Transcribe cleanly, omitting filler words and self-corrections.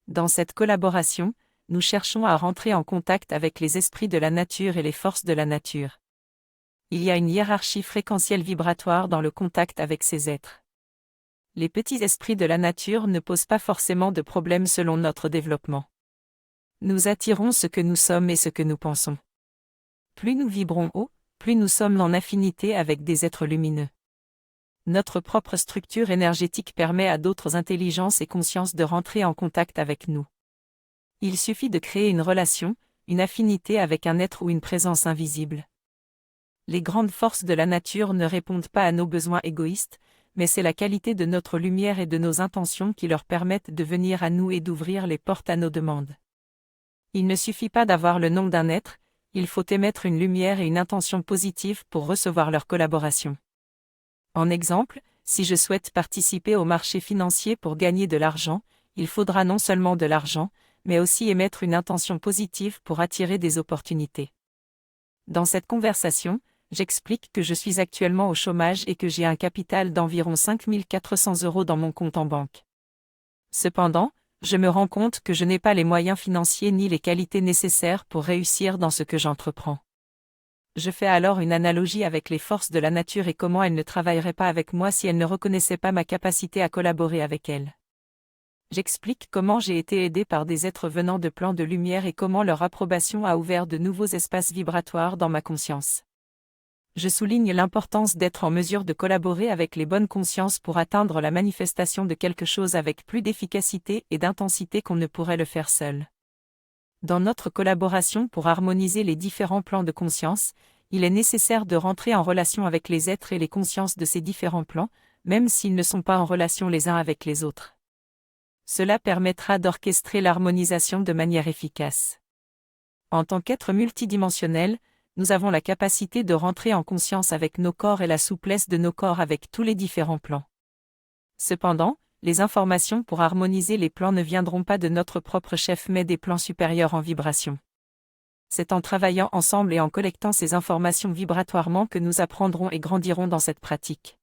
Dans cette collaboration, nous cherchons à rentrer en contact avec les esprits de la nature et les forces de la nature. Il y a une hiérarchie fréquentielle vibratoire dans le contact avec ces êtres. Les petits esprits de la nature ne posent pas forcément de problème selon notre développement. Nous attirons ce que nous sommes et ce que nous pensons. Plus nous vibrons haut, plus nous sommes en affinité avec des êtres lumineux. Notre propre structure énergétique permet à d'autres intelligences et consciences de rentrer en contact avec nous. Il suffit de créer une relation, une affinité avec un être ou une présence invisible. Les grandes forces de la nature ne répondent pas à nos besoins égoïstes, mais c'est la qualité de notre lumière et de nos intentions qui leur permettent de venir à nous et d'ouvrir les portes à nos demandes. Il ne suffit pas d'avoir le nom d'un être, il faut émettre une lumière et une intention positive pour recevoir leur collaboration. En exemple, si je souhaite participer au marché financier pour gagner de l'argent, il faudra non seulement de l'argent, mais aussi émettre une intention positive pour attirer des opportunités. Dans cette conversation, j'explique que je suis actuellement au chômage et que j'ai un capital d'environ 5 400 € dans mon compte en banque. Cependant, je me rends compte que je n'ai pas les moyens financiers ni les qualités nécessaires pour réussir dans ce que j'entreprends. Je fais alors une analogie avec les forces de la nature et comment elles ne travailleraient pas avec moi si elles ne reconnaissaient pas ma capacité à collaborer avec elles. J'explique comment j'ai été aidé par des êtres venant de plans de lumière et comment leur approbation a ouvert de nouveaux espaces vibratoires dans ma conscience. Je souligne l'importance d'être en mesure de collaborer avec les bonnes consciences pour atteindre la manifestation de quelque chose avec plus d'efficacité et d'intensité qu'on ne pourrait le faire seul. Dans notre collaboration pour harmoniser les différents plans de conscience, il est nécessaire de rentrer en relation avec les êtres et les consciences de ces différents plans, même s'ils ne sont pas en relation les uns avec les autres. Cela permettra d'orchestrer l'harmonisation de manière efficace. En tant qu'être multidimensionnel, nous avons la capacité de rentrer en conscience avec nos corps et la souplesse de nos corps avec tous les différents plans. Cependant, les informations pour harmoniser les plans ne viendront pas de notre propre chef mais des plans supérieurs en vibration. C'est en travaillant ensemble et en collectant ces informations vibratoirement que nous apprendrons et grandirons dans cette pratique.